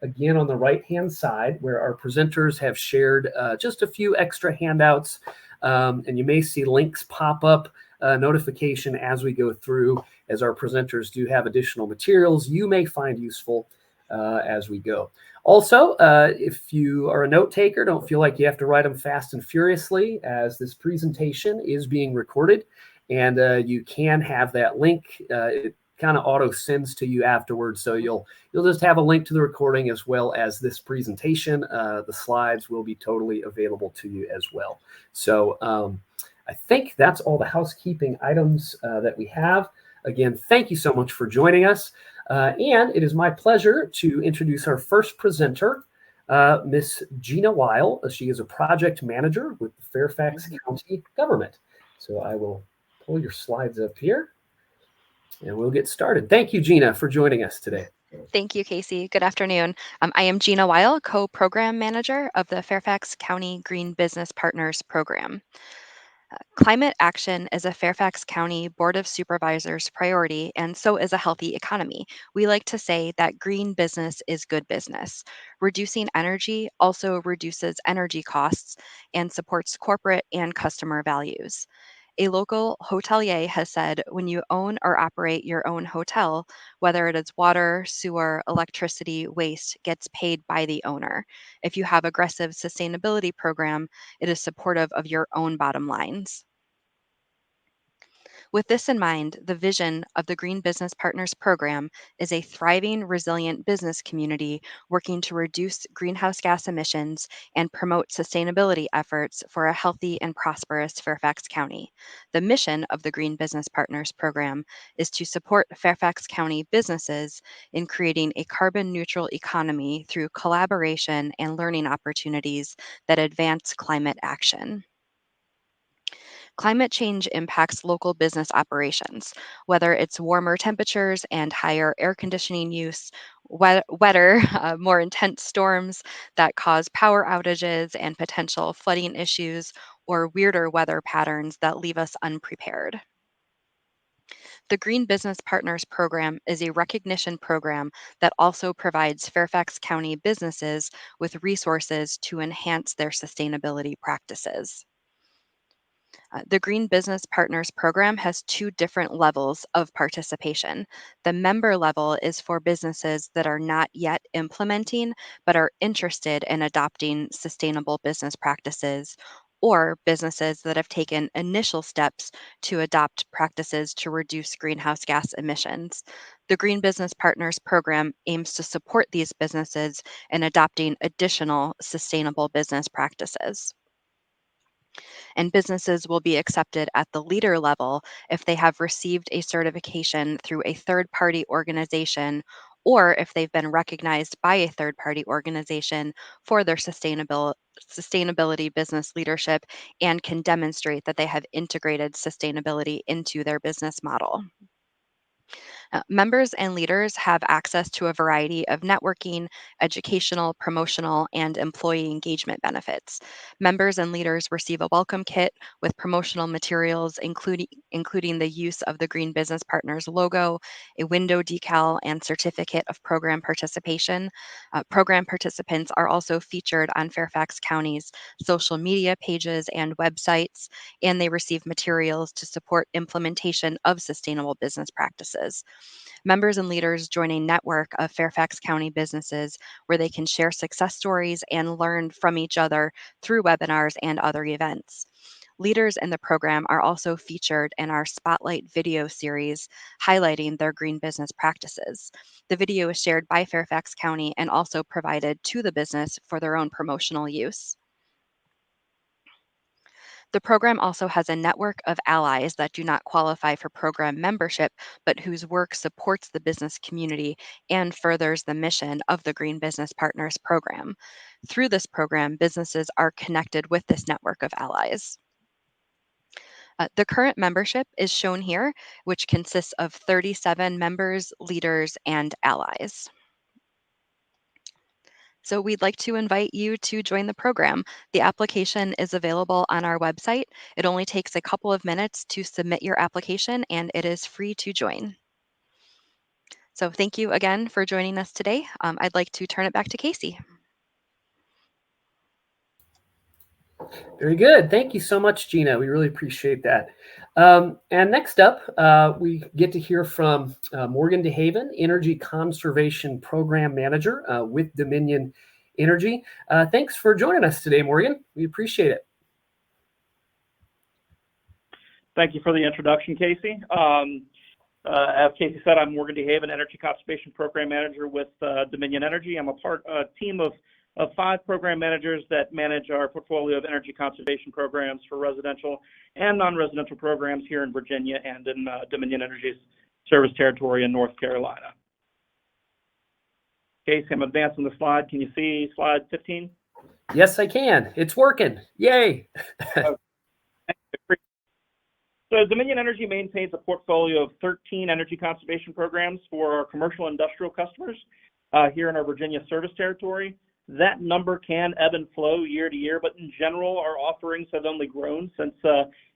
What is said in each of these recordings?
again on the right-hand side where our presenters have shared just a few extra handouts, and you may see links pop up, notification as we go through, as our presenters do have additional materials you may find useful as we go. Also, if you are a note taker, don't feel like you have to write them fast and furiously, as this presentation is being recorded, and you can have that link. It kind of auto sends to you afterwards, so you'll just have a link to the recording as well as this presentation. The slides will be totally available to you as well. So I think that's all the housekeeping items that we have. Again, thank you so much for joining us. And it is my pleasure to introduce our first presenter, Miss Gina Weil. She is a project manager with the Fairfax County government. So I will pull your slides up here and we'll get started. Thank you, Gina, for joining us today. Thank you, Casey. Good afternoon. I am Gina Weil, co-program manager of the Fairfax County Green Business Partners program. Climate action is a Fairfax County Board of Supervisors priority, and so is a healthy economy. We like to say that green business is good business. Reducing energy also reduces energy costs and supports corporate and customer values. A local hotelier has said when you own or operate your own hotel, whether it is water, sewer, electricity, waste, gets paid by the owner. If you have aggressive sustainability program, it is supportive of your own bottom lines. With this in mind, the vision of the Green Business Partners program is a thriving, resilient business community working to reduce greenhouse gas emissions and promote sustainability efforts for a healthy and prosperous Fairfax County. The mission of the Green Business Partners program is to support Fairfax County businesses in creating a carbon neutral economy through collaboration and learning opportunities that advance climate action. Climate change impacts local business operations, whether it's warmer temperatures and higher air conditioning use, wetter, more intense storms that cause power outages and potential flooding issues, or weirder weather patterns that leave us unprepared. The Green Business Partners program is a recognition program that also provides Fairfax County businesses with resources to enhance their sustainability practices. The Green Business Partners program has two different levels of participation. The member level is for businesses that are not yet implementing but are interested in adopting sustainable business practices, or businesses that have taken initial steps to adopt practices to reduce greenhouse gas emissions. The Green Business Partners program aims to support these businesses in adopting additional sustainable business practices. And businesses will be accepted at the leader level if they have received a certification through a third party organization, or if they've been recognized by a third party organization for their sustainability business leadership and can demonstrate that they have integrated sustainability into their business model. Members and leaders have access to a variety of networking, educational, promotional, and employee engagement benefits. Members and leaders receive a welcome kit with promotional materials, including the use of the Green Business Partners logo, a window decal, and certificate of program participation. Program participants are also featured on Fairfax County's social media pages and websites, and they receive materials to support implementation of sustainable business practices. Members and leaders join a network of Fairfax County businesses where they can share success stories and learn from each other through webinars and other events. Leaders in the program are also featured in our Spotlight video series highlighting their green business practices. The video is shared by Fairfax County and also provided to the business for their own promotional use. The program also has a network of allies that do not qualify for program membership, but whose work supports the business community and furthers the mission of the Green Business Partners program. Through this program, businesses are connected with this network of allies. The current membership is shown here, which consists of 37 members, leaders, and allies. So we'd like to invite you to join the program. The application is available on our website. It only takes a couple of minutes to submit your application, and it is free to join. So thank you again for joining us today. I'd like to turn it back to Casey. Very good. Thank you so much, Gina. We really appreciate that. And next up, we get to hear from Morgan DeHaven, Energy Conservation Program Manager with Dominion Energy. Thanks for joining us today, Morgan. We appreciate it. Thank you for the introduction, Casey. As Casey said, I'm Morgan DeHaven, Energy Conservation Program Manager with Dominion Energy. I'm a team of 5 program managers that manage our portfolio of energy conservation programs for residential and non-residential programs here in Virginia and in Dominion Energy's service territory in North Carolina. Casey, I'm advancing the slide. Can you see slide 15? Yes, I can. It's working. Yay. So Dominion Energy maintains a portfolio of 13 energy conservation programs for our commercial and industrial customers here in our Virginia service territory. That number can ebb and flow year to year, but in general, our offerings have only grown since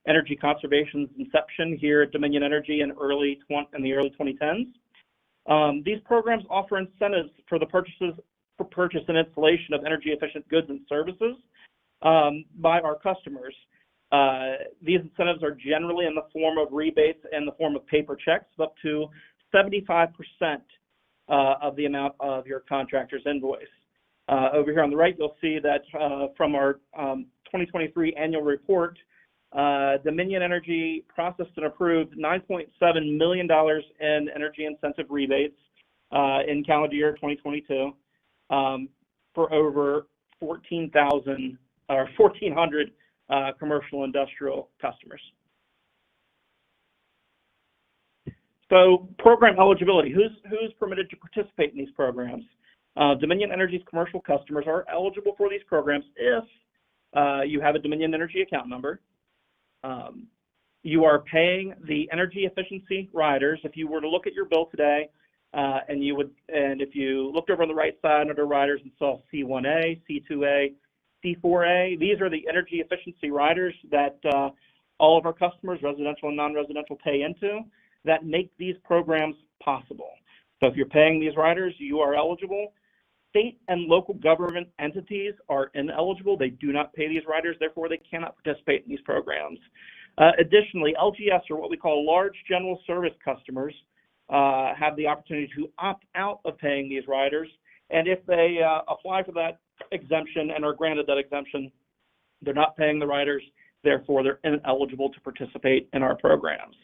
energy conservation's inception here at Dominion Energy in the early 2010s. These programs offer incentives for the purchase and installation of energy efficient goods and services by our customers. These incentives are generally in the form of rebates and the form of paper checks of up to 75% of the amount of your contractor's invoice. Over here on the right, you'll see that from our 2023 annual report, Dominion Energy processed and approved $9.7 million in energy incentive rebates in calendar year 2022 for over 1,400 commercial industrial customers. So program eligibility, who's permitted to participate in these programs? Dominion Energy's commercial customers are eligible for these programs if you have a Dominion Energy account number, you are paying the energy efficiency riders. If you were to look at your bill today, and if you looked over on the right side under riders and saw C1A, C2A, C4A, these are the energy efficiency riders that all of our customers, residential and non-residential, pay into that make these programs possible. So if you're paying these riders, you are eligible. State and local government entities are ineligible. They do not pay these riders, therefore they cannot participate in these programs. Additionally, LGS, or what we call large general service customers, have the opportunity to opt out of paying these riders. And if they apply for that exemption and are granted that exemption, they're not paying the riders, therefore they're ineligible to participate in our programs.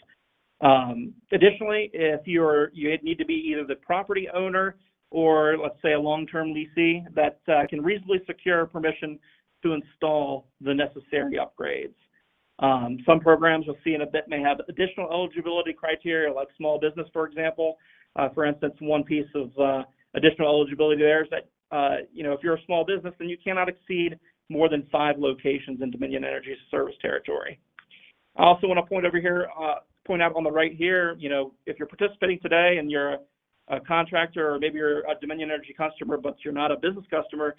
Additionally, if you need to be either the property owner or, let's say, a long-term leasee that can reasonably secure permission to install the necessary upgrades. Some programs you'll see in a bit may have additional eligibility criteria, like small business, for example. For instance, one piece of additional eligibility there is that if you're a small business, then you cannot exceed more than 5 locations in Dominion Energy's service territory. I also want to point out on the right here, if you're participating today and you're a contractor, or maybe you're a Dominion Energy customer, but you're not a business customer,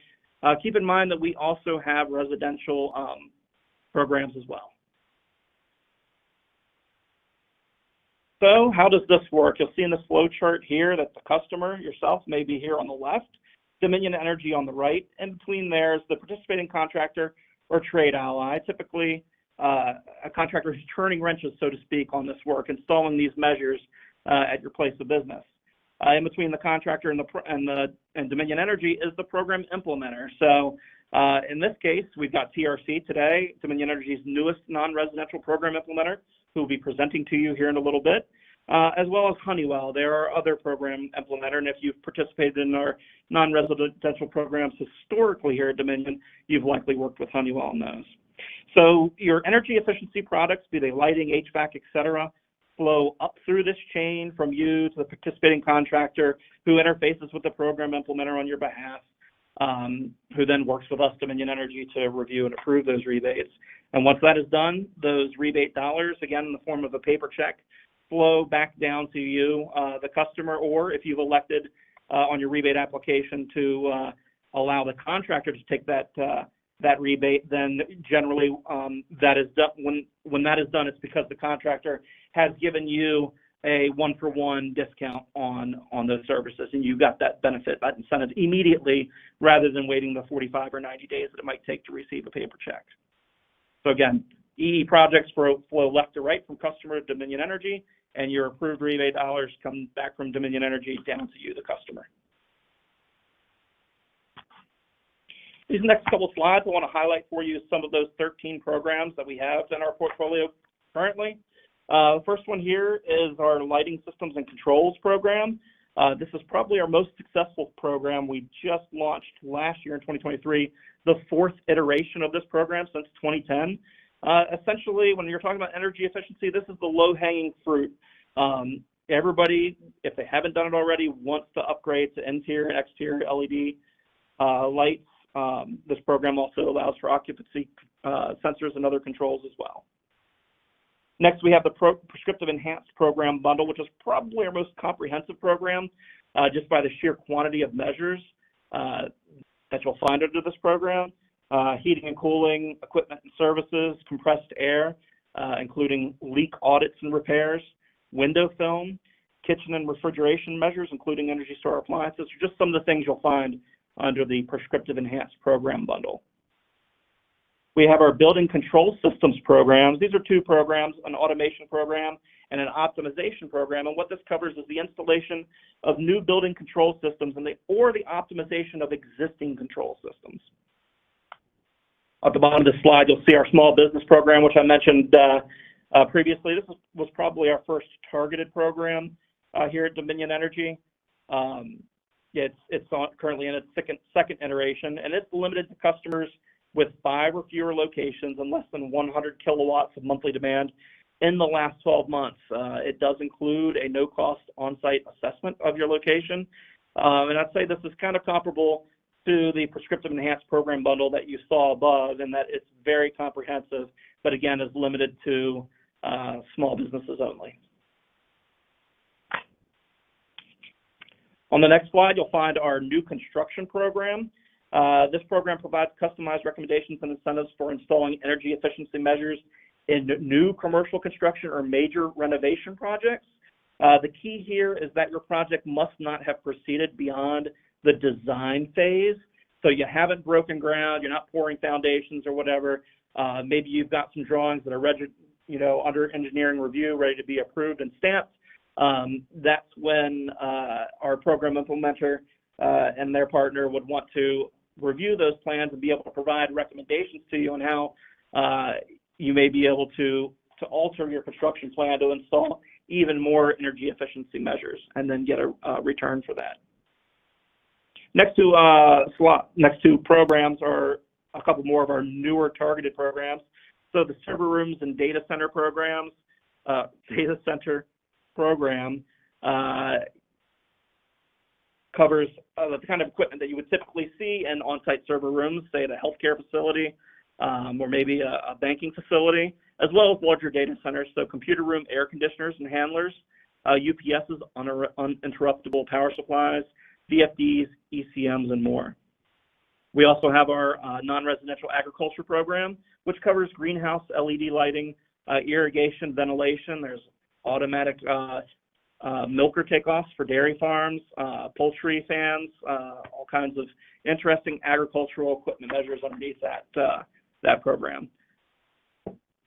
keep in mind that we also have residential programs as well. So how does this work? You'll see in the flow chart here that the customer, yourself, may be here on the left, Dominion Energy on the right. In between there is the participating contractor or trade ally, typically a contractor who's turning wrenches, so to speak, on this work, installing these measures at your place of business. In between the contractor and Dominion Energy is the program implementer. So in this case, we've got TRC today, Dominion Energy's newest non-residential program implementer, who will be presenting to you here in a little bit, as well as Honeywell. There are other program implementer, and if you've participated in our non-residential programs historically here at Dominion, you've likely worked with Honeywell on those. So your energy efficiency products, be they lighting, HVAC, et cetera, flow up through this chain from you to the participating contractor, who interfaces with the program implementer on your behalf, who then works with us, Dominion Energy, to review and approve those rebates. And once that is done, those rebate dollars, again in the form of a paper check, flow back down to you, the customer, or if you've elected on your rebate application to allow the contractor to take that rebate, then generally that is done. When that is done, it's because the contractor has given you a 1-for-1 discount on those services, and you got that benefit, that incentive immediately, rather than waiting the 45 or 90 days that it might take to receive a paper check. So again, EE projects flow left to right from customer to Dominion Energy, and your approved rebate dollars come back from Dominion Energy down to you, the customer. These next couple of slides, I want to highlight for you some of those 13 programs that we have in our portfolio currently. The first one here is our lighting systems and controls program. This is probably our most successful program. We just launched last year in 2023, the 4th iteration of this program since 2010. Essentially, when you're talking about energy efficiency, this is the low-hanging fruit. Everybody, if they haven't done it already, wants to upgrade to interior and exterior LED lights. This program also allows for occupancy sensors and other controls as well. Next, we have the Prescriptive Enhanced Program Bundle, which is probably our most comprehensive program, just by the sheer quantity of measures that you'll find under this program. Heating and cooling, equipment and services, compressed air, including leak audits and repairs, window film, kitchen and refrigeration measures, including Energy Star appliances, are just some of the things you'll find under the Prescriptive Enhanced Program Bundle. We have our Building Control Systems programs. These are 2 programs, an automation program and an optimization program. And what this covers is the installation of new building control systems or the optimization of existing control systems. At the bottom of the slide, you'll see our small business program, which I mentioned previously. This was probably our first targeted program here at Dominion Energy. It's currently in its second iteration, and it's limited to customers with 5 or fewer locations and less than 100 kilowatts of monthly demand in the last 12 months. It does include a no-cost on-site assessment of your location. And I'd say this is kind of comparable to the Prescriptive Enhanced Program Bundle that you saw above, in that it's very comprehensive, but again, is limited to small businesses only. On the next slide, you'll find our new construction program. This program provides customized recommendations and incentives for installing energy efficiency measures in new commercial construction or major renovation projects. The key here is that your project must not have proceeded beyond the design phase. So you haven't broken ground, you're not pouring foundations or whatever. Maybe you've got some drawings that are under engineering review, ready to be approved and stamped. That's when our program implementer and their partner would want to review those plans and be able to provide recommendations to you on how you may be able to alter your construction plan to install even more energy efficiency measures and then get a return for that. Next two programs are a couple more of our newer targeted programs. So the server rooms and data center programs, data center program covers the kind of equipment that you would typically see in on-site server rooms, say at a healthcare facility or maybe a banking facility, as well as larger data centers, so computer room air conditioners and handlers, UPSs, uninterruptible power supplies, VFDs, ECMs, and more. We also have our non-residential agriculture program, which covers greenhouse LED lighting, irrigation, ventilation. There's automatic milker takeoffs for dairy farms, poultry fans, all kinds of interesting agricultural equipment measures underneath that program,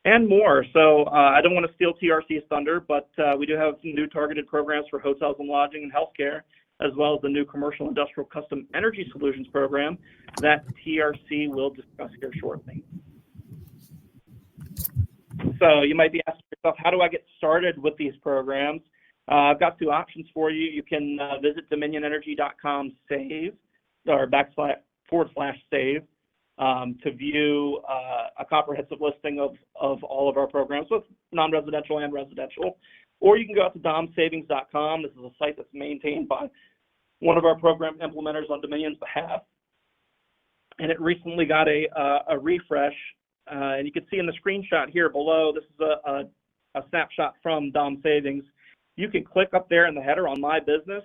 and more. So I don't want to steal TRC's thunder, but we do have some new targeted programs for hotels and lodging and healthcare, as well as the new commercial industrial custom energy solutions program that TRC will discuss here shortly. So you might be asking yourself, how do I get started with these programs? I've got 2 options for you. You can visit dominionenergy.com/save or /save to view a comprehensive listing of all of our programs, with non-residential and residential. Or you can go out to domsavings.com. This is a site that's maintained by one of our program implementers on Dominion's behalf. And it recently got a refresh. And you can see in the screenshot here below, this is a snapshot from Dom Savings. You can click up there in the header on My Business,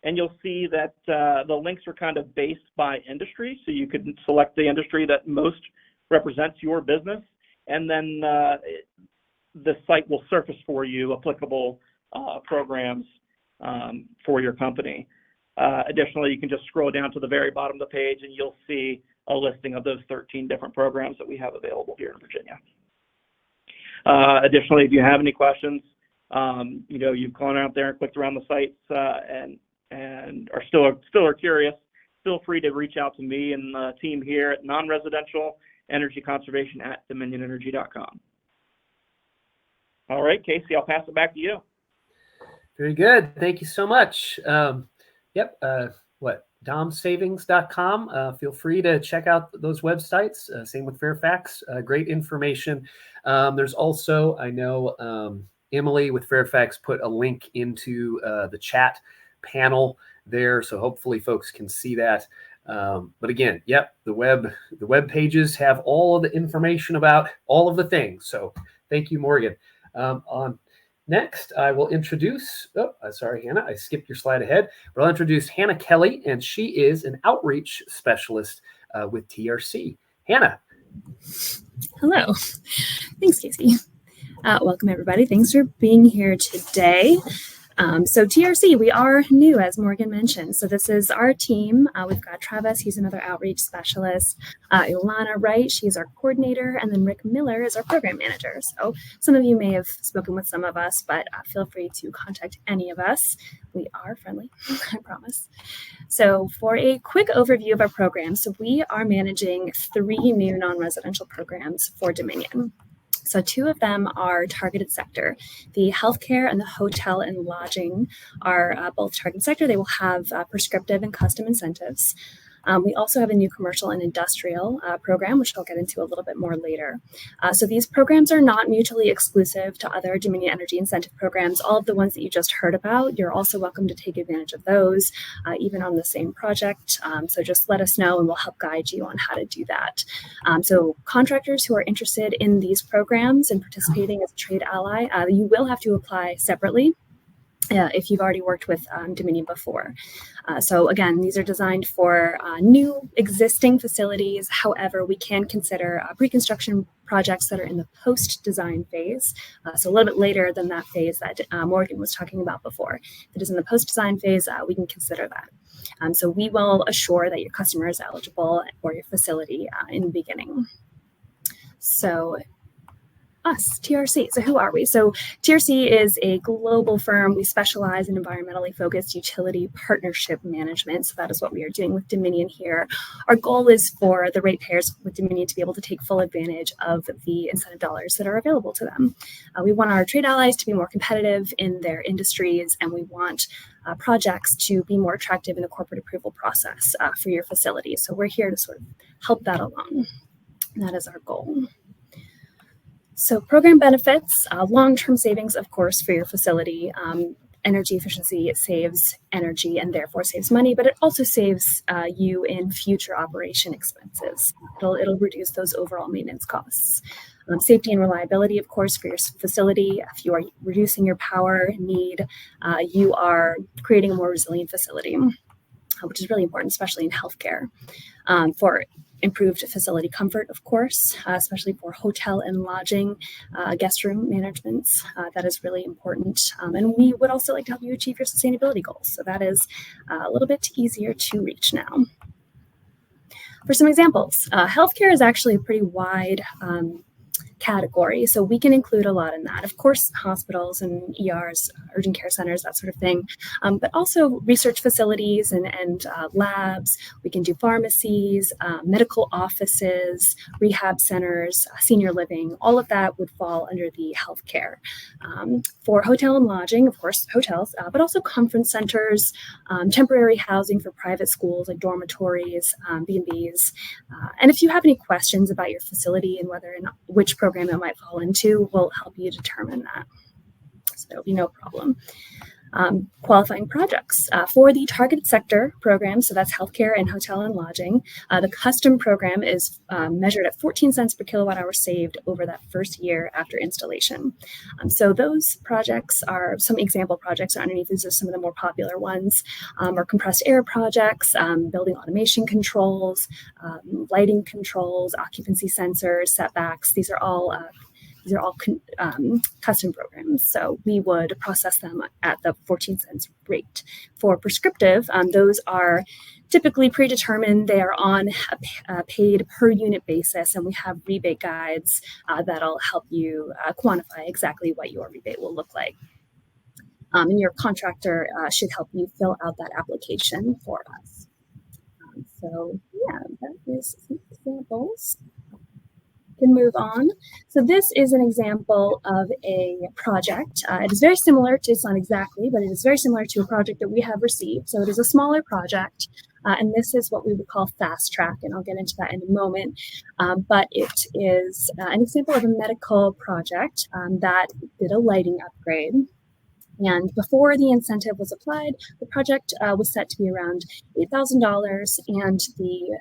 and you'll see that the links are kind of based by industry. So you could select the industry that most represents your business, and then the site will surface for you applicable programs for your company. Additionally, you can just scroll down to the very bottom of the page and you'll see a listing of those 13 different programs that we have available here in Virginia. Additionally, if you have any questions, you've gone out there and clicked around the sites and are still curious, feel free to reach out to me and the team here at non-residential energy conservation at dominionenergy.com. All right, Casey, I'll pass it back to you. Very good. Thank you so much. domsavings.com. Feel free to check out those websites. Same with Fairfax. Great information. There's also, I know Emily with Fairfax put a link into the chat panel there, so hopefully folks can see that. But again, the web pages have all of the information about all of the things. So thank you, Morgan. On next, I will introduce, sorry, Hannah, I skipped your slide ahead, but I'll introduce Hannah Kelly, and she is an outreach specialist with TRC. Hannah. Hello. Thanks, Casey. Welcome, everybody. Thanks for being here today. So TRC, we are new, as Morgan mentioned. So this is our team. We've got Travis, he's another outreach specialist. Ilana Wright, she's our coordinator. And then Rick Miller is our program manager. So some of you may have spoken with some of us, but feel free to contact any of us. We are friendly, I promise. So for a quick overview of our program, so we are managing 3 new non-residential programs for Dominion. So 2 of them are targeted sector. The healthcare and the hotel and lodging are both targeted sector. They will have prescriptive and custom incentives. We also have a new commercial and industrial program, which I'll get into a little bit more later. So these programs are not mutually exclusive to other Dominion Energy incentive programs. All of the ones that you just heard about, you're also welcome to take advantage of those, even on the same project. So just let us know and we'll help guide you on how to do that. So contractors who are interested in these programs and participating as a trade ally, you will have to apply separately. If you've already worked with Dominion before. So again, these are designed for new existing facilities. However, we can consider pre-construction projects that are in the post-design phase. So a little bit later than that phase that Morgan was talking about before. If it is in the post-design phase, we can consider that. So we will assure that your customer is eligible for your facility in the beginning. So us, TRC. So who are we? So TRC is a global firm. We specialize in environmentally focused utility partnership management. So that is what we are doing with Dominion here. Our goal is for the ratepayers with Dominion to be able to take full advantage of the incentive dollars that are available to them. We want our trade allies to be more competitive in their industries, and we want projects to be more attractive in the corporate approval process for your facility. So we're here to sort of help that along. And that is our goal. So program benefits, long-term savings, of course, for your facility. Energy efficiency, it saves energy and therefore saves money, but it also saves you in future operation expenses. It'll reduce those overall maintenance costs. Safety and reliability, of course, for your facility. If you are reducing your power need, you are creating a more resilient facility, which is really important, especially in healthcare. For improved facility comfort, of course, especially for hotel and lodging, guest room management. That is really important. And we would also like to help you achieve your sustainability goals. So that is a little bit easier to reach now. For some examples, healthcare is actually a pretty wide category. So we can include a lot in that. Of course, hospitals and ERs, urgent care centers, that sort of thing, but also research facilities and labs. We can do pharmacies, medical offices, rehab centers, senior living. All of that would fall under the healthcare. For hotel and lodging, of course, hotels, but also conference centers, temporary housing for private schools like dormitories, B&Bs. And if you have any questions about your facility and whether and which program it might fall into, we'll help you determine that. So there'll be no problem. Qualifying projects for the targeted sector program, so that's healthcare and hotel and lodging. The custom program is measured at 14 cents per kilowatt hour saved over that first year after installation. So those projects are some example projects. Underneath these are some of the more popular ones, are compressed air projects, building automation controls, lighting controls, occupancy sensors, setbacks. These are all these are all custom programs. So we would process them at the 14 cents rate. For prescriptive, those are typically predetermined. They are on a paid per unit basis, and we have rebate guides that'll help you quantify exactly what your rebate will look like. And your contractor should help you fill out that application for us. So yeah, that is some examples. Can move on. So this is an example of a project. It is very similar to, it's not exactly, but it is very similar to a project that we have received. So it is a smaller project, and this is what we would call fast track, and I'll get into that in a moment. But it is an example of a medical project that did a lighting upgrade. And before the incentive was applied, the project was set to be around $8,000, and the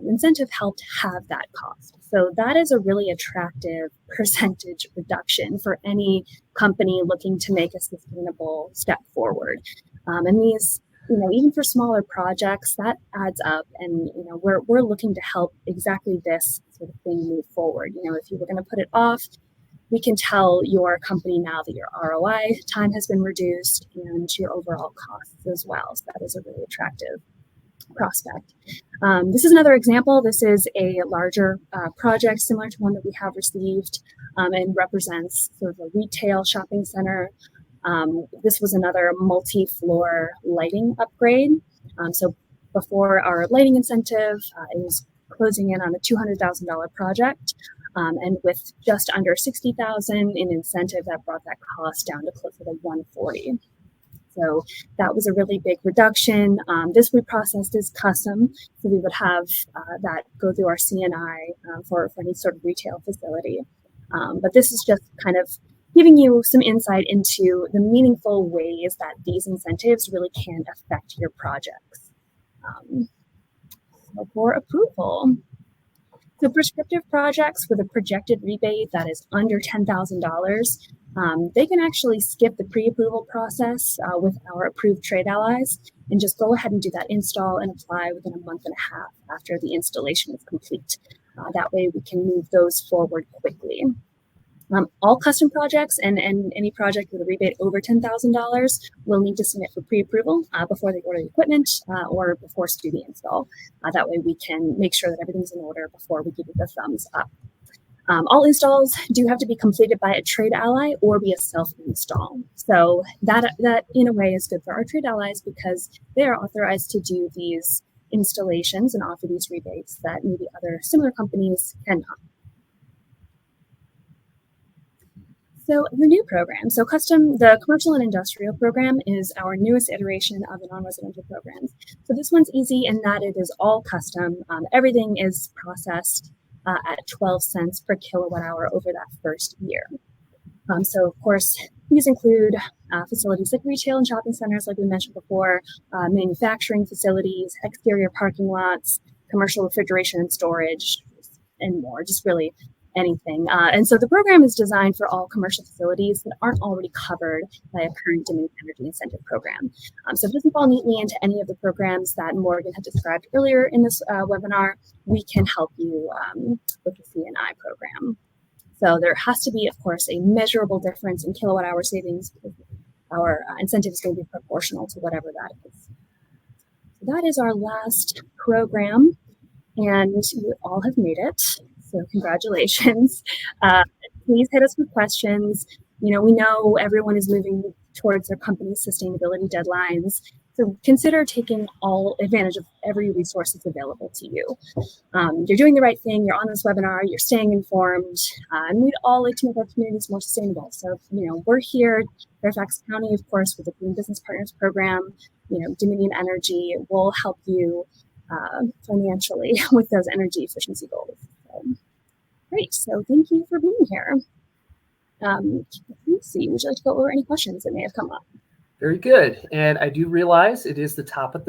incentive helped have that cost. So that is a really attractive percentage reduction for any company looking to make a sustainable step forward. And these, even for smaller projects, that adds up. And we're looking to help exactly this sort of thing move forward. If you were going to put it off, we can tell your company now that your ROI time has been reduced and your overall costs as well. So that is a really attractive prospect. This is another example. This is a larger project similar to one that we have received and represents sort of a retail shopping center. This was another multi-floor lighting upgrade. So before our lighting incentive, it was closing in on a $200,000 project. And with just under $60,000 in incentive, that brought that cost down to closer to $140,000. So that was a really big reduction. This we processed as custom, so we would have that go through our CNI for any sort of retail facility. But this is just kind of giving you some insight into the meaningful ways that these incentives really can affect your projects. So for approval. So prescriptive projects with a projected rebate that is under $10,000, they can actually skip the pre-approval process with our approved trade allies and just go ahead and do that install and apply within a month and a half after the installation is complete. That way we can move those forward quickly. All custom projects and any project with a rebate over $10,000 will need to submit for pre-approval before they order the equipment or before do the install. That way we can make sure that everything's in order before we give you the thumbs up. All installs do have to be completed by a trade ally or be a self-install. So that in a way is good for our trade allies because they are authorized to do these installations and offer these rebates that maybe other similar companies cannot. So the new program, the commercial and industrial program is our newest iteration of the non-residential programs. So this one's easy in that it is all custom. Everything is processed at 12 cents per kilowatt hour over that first year. So of course, these include facilities like retail and shopping centers, like we mentioned before, manufacturing facilities, exterior parking lots, commercial refrigeration and storage, and more, just really anything. And so the program is designed for all commercial facilities that aren't already covered by a current Dominion Energy Incentive Program. So if it doesn't fall neatly into any of the programs that Morgan had described earlier in this webinar, we can help you with the CNI program. So there has to be, of course, a measurable difference in kilowatt hour savings because our incentive is going to be proportional to whatever that is. So that is our last program, and you all have made it. So congratulations. Please hit us with questions. We know everyone is moving towards their company's sustainability deadlines. So consider taking all advantage of every resource that's available to you. You're doing the right thing. You're on this webinar. You're staying informed. And we'd all like to make our communities more sustainable. So, we're here, Fairfax County, of course, with the Green Business Partners Program. Dominion Energy will help you financially with those energy efficiency goals. Great. So thank you for being here. Let's see. Would you like to go over any questions that may have come up? Very good. And I do realize it is the top of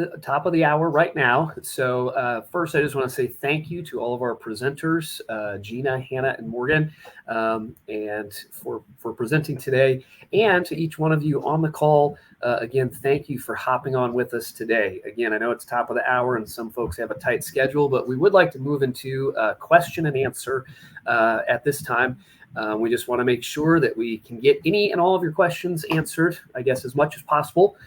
the hour right now. So first, I just want to say thank you to all of our presenters, Gina, Hannah, and Morgan, and for presenting today, and to each one of you on the call. Again, thank you for hopping on with us today. Again, I know it's top of the hour and some folks have a tight schedule, but we would like to move into question and answer at this time. We just want to make sure that we can get any and all of your questions answered, I guess, as much as possible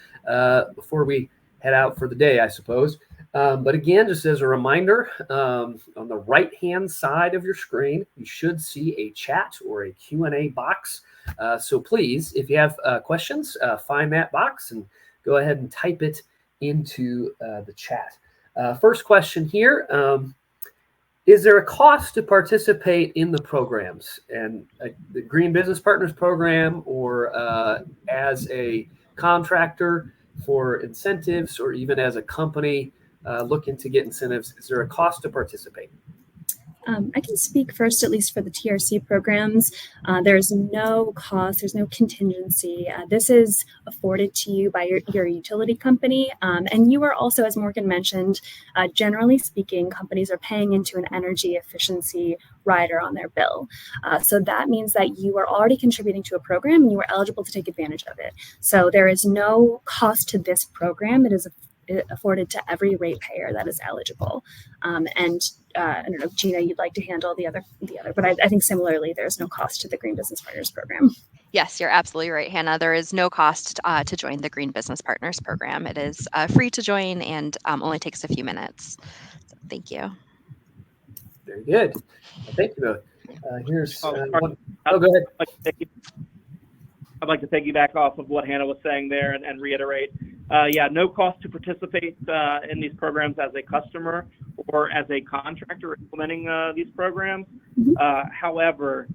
before we head out for the day, I suppose. But again, just as a reminder, on the right-hand side of your screen, you should see a chat or a Q&A box. So please, if you have questions, find that box and go ahead and type it into the chat. First question here. Is there a cost to participate in the programs and the Green Business Partners program, or as a contractor for incentives, or even as a company looking to get incentives? Is there a cost to participate? I can speak first, at least for the TRC programs. There's no cost, there's no contingency. This is afforded to you by your utility company. And you are also, as Morgan mentioned, generally speaking, companies are paying into an energy efficiency rider on their bill. So that means that you are already contributing to a program and you are eligible to take advantage of it. So there is no cost to this program. It is afforded to every ratepayer that is eligible. I don't know if Gina, you'd like to handle the other, but I think similarly, there's no cost to the Green Business Partners program. Yes, you're absolutely right, Hannah. There is no cost to join the Green Business Partners program. It is free to join and only takes a few minutes. So thank you. Very good. Well, thank you both. Here's go ahead. I'd like to piggyback off of what Hannah was saying there and reiterate. No cost to participate in these programs as a customer or as a contractor implementing these programs. However,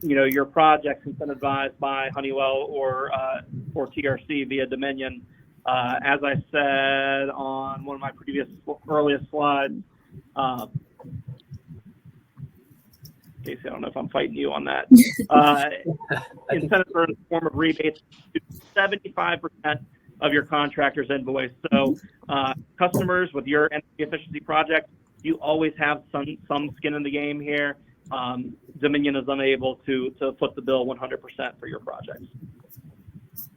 your project's incentivized by Honeywell or TRC via Dominion. As I said on one of my earliest slides, Casey, I don't know if I'm fighting you on that. Incentives are in the form of rebates to 75% of your contractor's invoice. So customers with your energy efficiency project, you always have some skin in the game here. Dominion is unable to foot the bill 100% for your projects.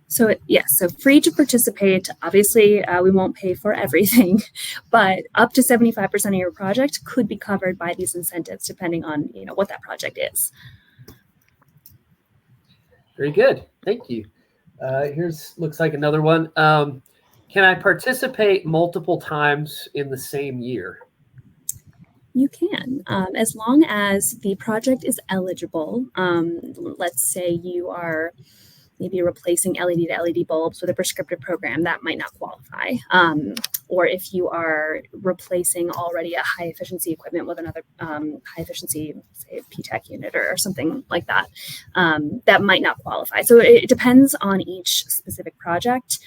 So so free to participate. Obviously, we won't pay for everything, but up to 75% of your project could be covered by these incentives, depending on what that project is. Very good. Thank you. Looks like another one. Can I participate multiple times in the same year? You can, as long as the project is eligible. Let's say you are maybe replacing LED to LED bulbs with a prescriptive program, that might not qualify. Or if you are replacing already a high efficiency equipment with another high efficiency, say, PTEC unit or something like that, that might not qualify. So it depends on each specific project,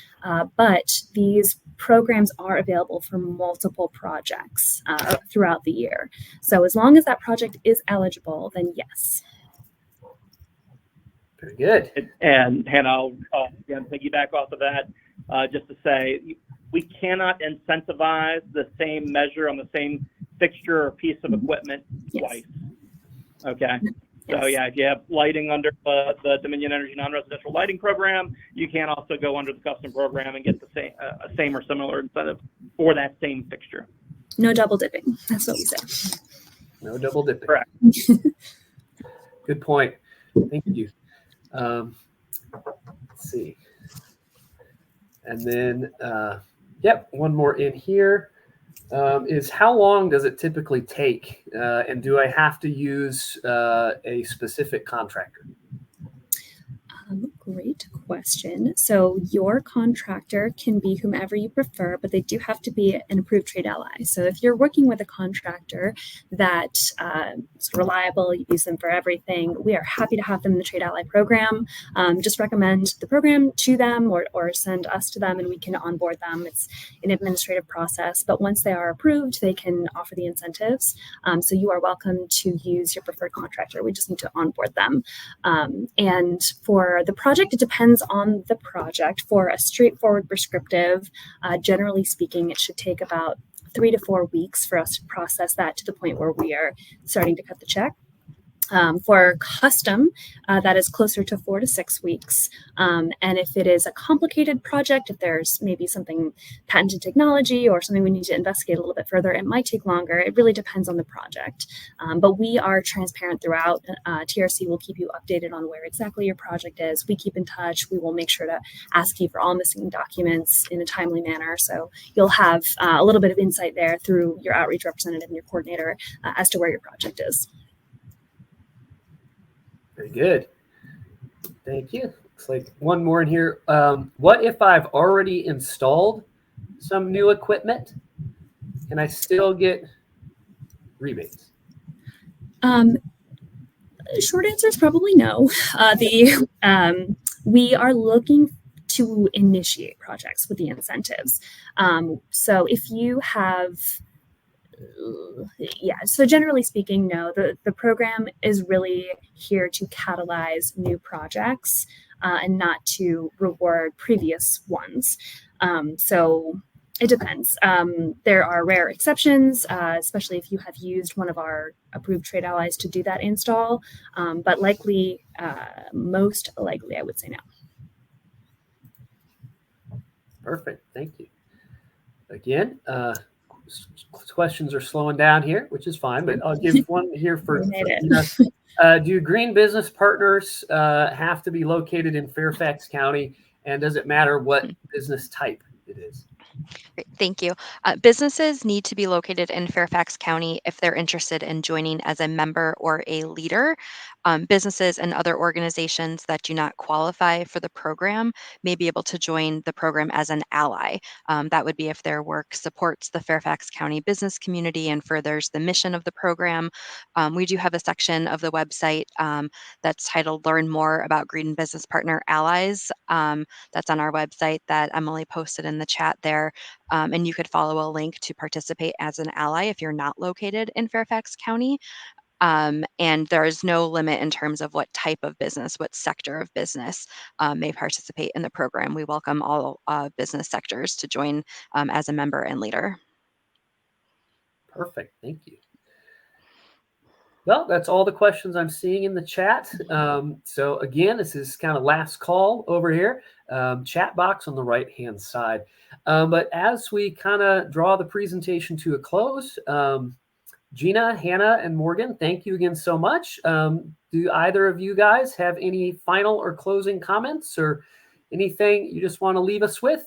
but these programs are available for multiple projects throughout the year. So as long as that project is eligible, then yes. Very good. And Hannah, I'll again piggyback off of that, just to say we cannot incentivize the same measure on the same fixture or piece of equipment twice. Okay. So if you have lighting under the Dominion Energy non-residential lighting program, you can also go under the custom program and get the same or similar incentive for that same fixture. No double dipping. That's what we say. No double dipping. Correct. Good point. Thank you. Let's see. And then, one more in here is how long does it typically take? And do I have to use a specific contractor? Great question. So your contractor can be whomever you prefer, but they do have to be an approved trade ally. So if you're working with a contractor that is reliable, you use them for everything, we are happy to have them in the trade ally program. Just recommend the program to them or send us to them and we can onboard them. It's an administrative process, but once they are approved, they can offer the incentives. So you are welcome to use your preferred contractor. We just need to onboard them. And for the project, it depends on the project. For a straightforward prescriptive, generally speaking, it should take about 3 to 4 weeks for us to process that to the point where we are starting to cut the check. For custom, that is closer to 4 to 6 weeks. And if it is a complicated project, if there's maybe something patented technology or something we need to investigate a little bit further, it might take longer. It really depends on the project. But we are transparent throughout. TRC will keep you updated on where exactly your project is. We keep in touch. We will make sure to ask you for all missing documents in a timely manner. So you'll have a little bit of insight there through your outreach representative and your coordinator as to where your project is. Very good. Thank you. Looks like one more in here. What if I've already installed some new equipment? Can I still get rebates? Short answer is probably no. We are looking to initiate projects with the incentives. So if you have so generally speaking, no, the program is really here to catalyze new projects and not to reward previous ones. So it depends. There are rare exceptions, especially if you have used one of our approved trade allies to do that install, but most likely, I would say no. Perfect. Thank you. Again, questions are slowing down here, which is fine, but I'll give one here for do green business partners have to be located in Fairfax County, and does it matter what business type it is? Great, thank you. Businesses need to be located in Fairfax County if they're interested in joining as a member or a leader. Businesses and other organizations that do not qualify for the program may be able to join the program as an ally. That would be if their work supports the Fairfax County business community and furthers the mission of the program. We do have a section of the website that's titled Learn More About Green Business Partner Allies. That's on our website that Emily posted in the chat there. And you could follow a link to participate as an ally if you're not located in Fairfax County. And there is no limit in terms of what type of business, what sector of business may participate in the program. We welcome all business sectors to join as a member and leader. Perfect. Thank you. Well, that's all the questions I'm seeing in the chat. So again, this is kind of last call over here. Chat box on the right-hand side. But as we kind of draw the presentation to a close, Gina, Hannah, and Morgan, thank you again so much. Do either of you guys have any final or closing comments or anything you just want to leave us with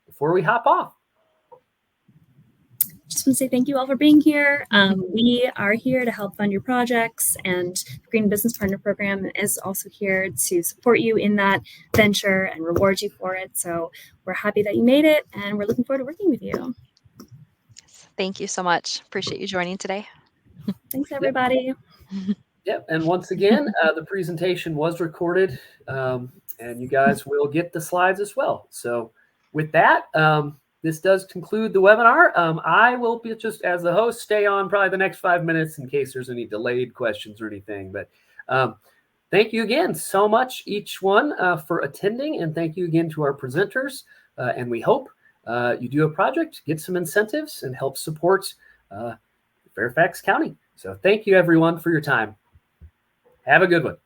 before we hop off? Just want to say thank you all for being here. We are here to help fund your projects, and the Green Business Partner Program is also here to support you in that venture and reward you for it. So we're happy that you made it, and we're looking forward to working with you. Thank you so much. Appreciate you joining today. Thanks, everybody. Yep. And once again, the presentation was recorded, and you guys will get the slides as well. So with that, this does conclude the webinar. I will be just as the host, stay on probably the next 5 minutes in case there's any delayed questions or anything. But thank you again so much, each one, for attending. And thank you again to our presenters. And we hope you do a project, get some incentives, and help support Fairfax County. So thank you, everyone, for your time. Have a good one.